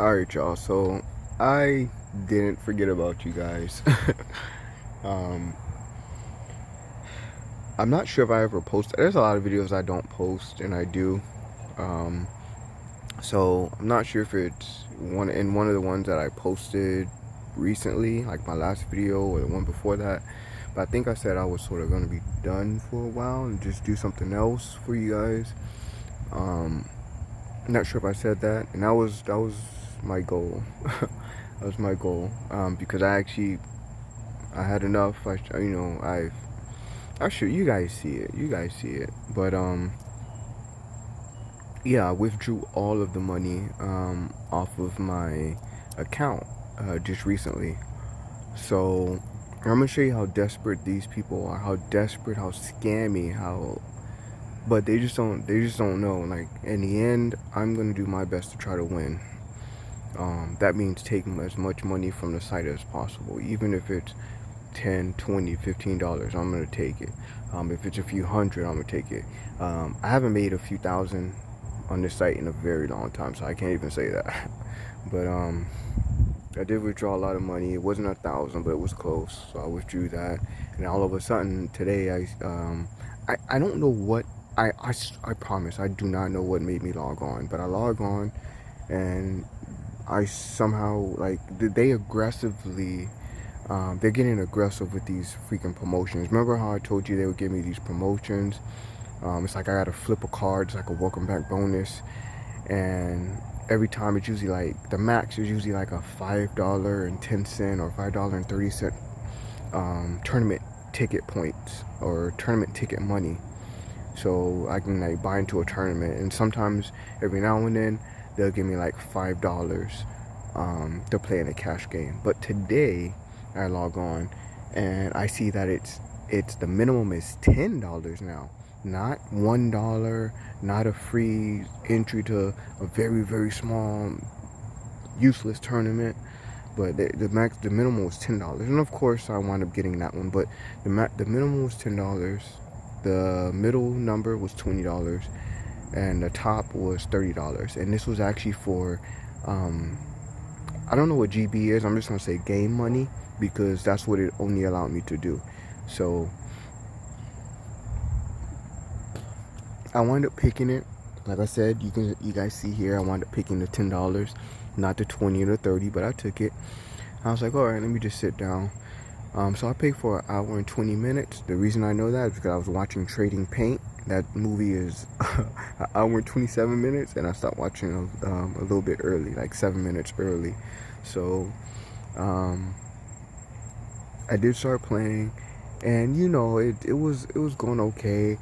Alright, y'all. So I didn't forget about you guys. um, I'm not sure if I ever posted. There's a lot of videos I don't post, and I do. Um, so I'm not sure if it's one of the ones that I posted recently, like my last video or the one before that. But I think I said I was sort of gonna be done for a while and just do something else for you guys. Um, I'm not sure if I said that, and that was my goal. That was my goal, because I had enough. I should, you guys see it. You guys see it. But yeah, I withdrew all of the money off of my account just recently. So I'm gonna show you how desperate these people are. How desperate. How scammy. How. But they just don't. They just don't know. Like in the end, I'm gonna do my best to try to win. That means taking as much money from the site as possible, even if it's 10, 20, $15. I'm gonna take it. If it's a few hundred, I'm gonna take it. I haven't made a few thousand on this site in a very long time, so I can't even say that. But I did withdraw a lot of money. It wasn't 1,000, but it was close, so I withdrew that. And all of a sudden today, I don't know what. I promise I do not know what made me log on, but I log on, and I somehow, like, they aggressively, they're getting aggressive with these freaking promotions. Remember how I told you they would give me these promotions? It's like I gotta flip a card. It's like a welcome back bonus, and every time it's usually like the max is usually like a $5.10 or $5.30 tournament ticket points or tournament ticket money. So I can like buy into a tournament, and sometimes every now and then they'll give me like $5 to play in a cash game. But today I log on and I see that it's the minimum is $10 now, not $1, not a free entry to a very very small useless tournament. But the minimum was $10, and of course I wound up getting that one. But the minimum was $10. The middle number was $20, and the top was $30. And this was actually for, I don't know what GB is. I'm just gonna say game money because that's what it only allowed me to do. So I wound up picking it. Like I said, you guys see here, I wound up picking the $10, not the 20 or the 30, but I took it. I was like, all right, let me just sit down. So I paid for an hour and 20 minutes. The reason I know that is because I was watching Trading Paint. That movie is an hour and 27 minutes, and I stopped watching a little bit early, like 7 minutes early. So I did start playing, and it was going okay.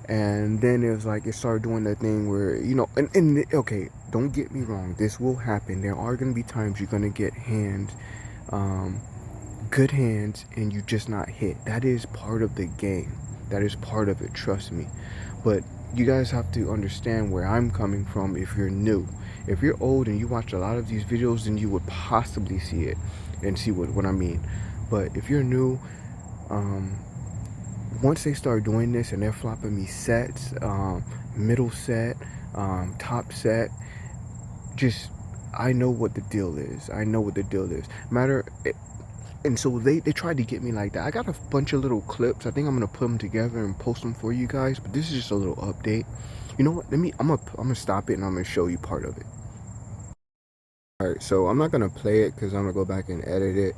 And then it was like it started doing that thing where and okay, don't get me wrong, this will happen. There are gonna be times you're gonna get hands, good hands, and you just not hit. That is part of the game. That is part of it, trust me. But you guys have to understand where I'm coming from. If you're new, if you're old and you watch a lot of these videos, then you would possibly see it and see what I mean. But if you're new, once they start doing this and they're flopping me sets, middle set, top set, just I know what the deal is. I know what the deal is. And so they tried to get me like that. I got a bunch of little clips. I think I'm gonna put them together and post them for you guys. But this is just a little update. You know what? I'm gonna stop it and I'm gonna show you part of it. All right. So I'm not gonna play it because I'm gonna go back and edit it.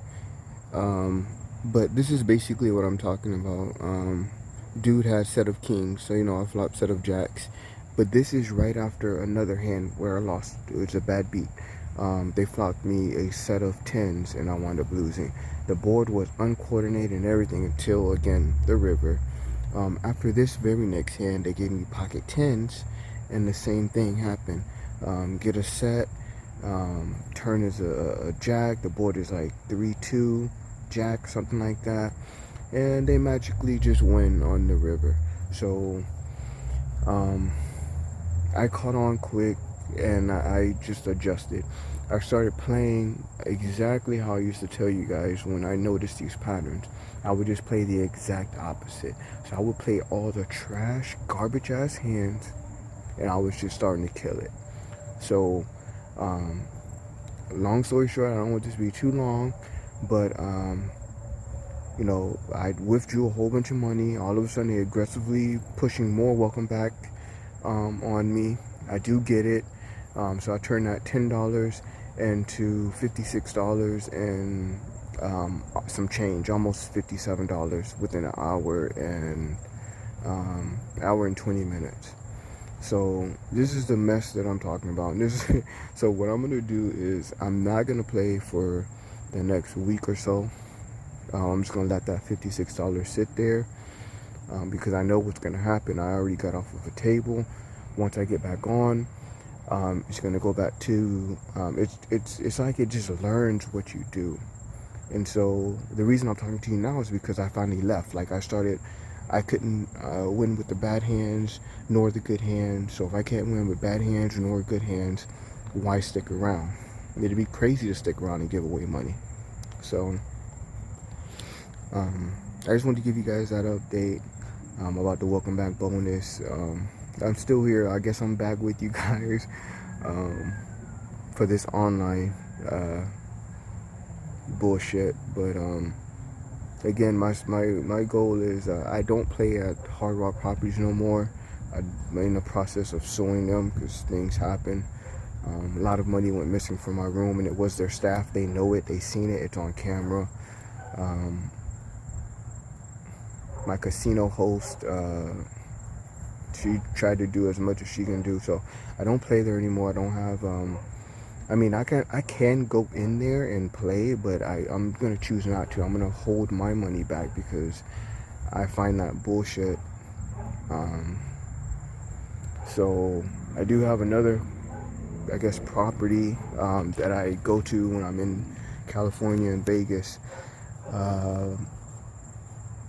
But this is basically what I'm talking about. Dude had set of kings, so I flopped set of jacks. But this is right after another hand where I lost. It was a bad beat. They flopped me a set of tens, and I wound up losing. The board was uncoordinated and everything until, again, the river. After this very next hand, they gave me pocket tens, and the same thing happened. Get a set. Turn is a jack. The board is like 3-2, jack, something like that. And they magically just win on the river. So I caught on quick, and I just adjusted. I started playing exactly how I used to tell you guys when I noticed these patterns. I would just play the exact opposite. So I would play all the trash, garbage ass hands, and I was just starting to kill it. So long story short, I don't want this to be too long, but I withdrew a whole bunch of money. All of a sudden, they aggressively pushing more welcome back on me. I do get it. So I turned that $10 into $56 and some change, almost $57 within an hour and 20 minutes. So this is the mess that I'm talking about. So what I'm gonna do is I'm not gonna play for the next week or so. I'm just gonna let that $56 sit there because I know what's gonna happen. I already got off of a table. Once I get back on, it's gonna go back to it's like it just learns what you do. And so the reason I'm talking to you now is because I finally left. Like I couldn't win with the bad hands nor the good hands. So if I can't win with bad hands nor good hands, why stick around? It'd be crazy to stick around and give away money. So I just wanted to give you guys that update about the welcome back bonus. I'm still here. I guess I'm back with you guys for this online bullshit. But again, my goal is I don't play at Hard Rock properties no more. I'm in the process of suing them because things happen. A lot of money went missing from my room, and it was their staff. They know it. They seen it. It's on camera. My casino host, she tried to do as much as she can do. So I don't play there anymore. I don't have. I can go in there and play, but I'm gonna choose not to. I'm gonna hold my money back because I find that bullshit. So I do have another, I guess, property that I go to when I'm in California and Vegas,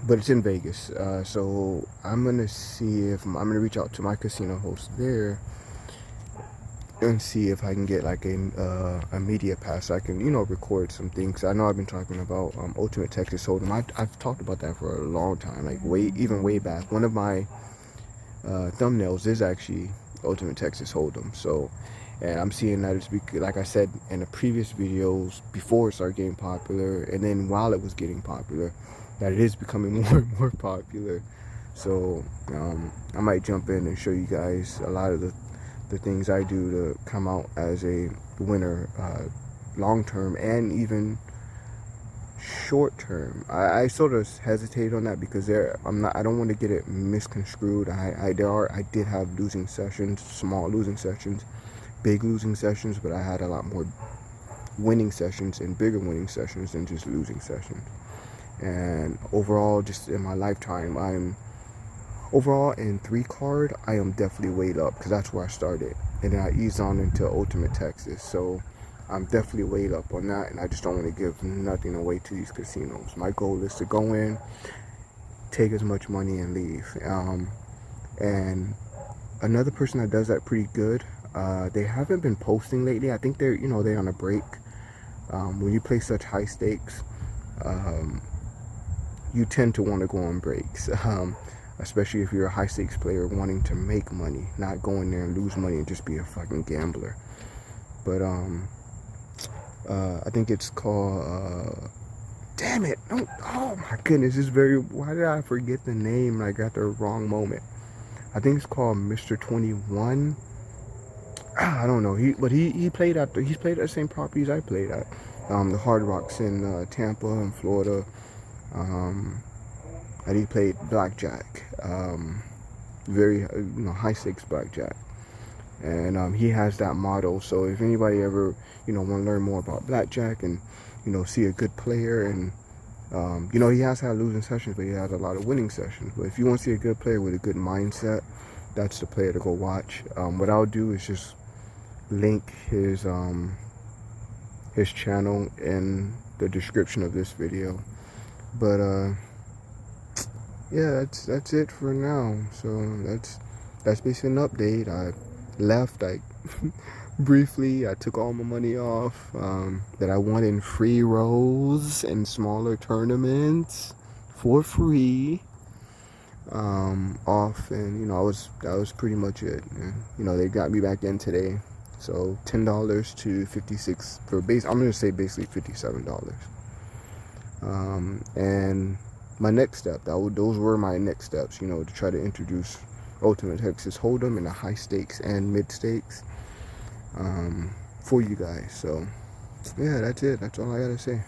but it's in Vegas. So I'm gonna see if I'm gonna reach out to my casino host there and see if I can get like a media pass so I can record some things. I know I've been talking about Ultimate Texas Hold'em. I've talked about that for a long time, like way back. One of my thumbnails is actually Ultimate Texas Hold'em. So, and I'm seeing that it's like I said in the previous videos before it started getting popular, and then while it was getting popular, that it is becoming more and more popular. So I might jump in and show you guys a lot of the things I do to come out as a winner, long term and even short term. I sort of hesitate on that because I don't want to get it misconstrued. I did have losing sessions, small losing sessions, big losing sessions, but I had a lot more winning sessions and bigger winning sessions than just losing sessions. And overall, just in my lifetime, overall in 3-card, I am definitely weighed up because that's where I started, and then I eased on into Ultimate Texas. So I'm definitely weighed up on that, and I just don't want to give nothing away to these casinos. My goal is to go in, take as much money, and leave. And another person that does that pretty good, they haven't been posting lately. I think they're on a break. When you play such high stakes, you tend to want to go on breaks. Especially if you're a high stakes player wanting to make money, not go in there and lose money and just be a fucking gambler. But I think it's called damn it, oh my goodness, why did I forget the name? I got the wrong moment. I think it's called Mr. 21. I don't know. He played at the same properties I played at. The Hard Rocks in Tampa and Florida. And he played blackjack, very high stakes blackjack, and he has that model. So if anybody ever want to learn more about blackjack and see a good player, and he has had losing sessions, but he has a lot of winning sessions. But if you want to see a good player with a good mindset, that's the player to go watch. What I'll do is just link his channel in the description of this video. But yeah, that's it for now. So that's basically an update. I left. Briefly, I took all my money off that I won in free rolls and smaller tournaments for free. Off, and that was pretty much it. And, they got me back in today. So $10 to 56 for base. I'm gonna say basically $57. And my next step, those were my next steps, you know, to try to introduce Ultimate Texas Hold'em in the high stakes and mid stakes for you guys. So yeah, that's it. That's all I gotta say.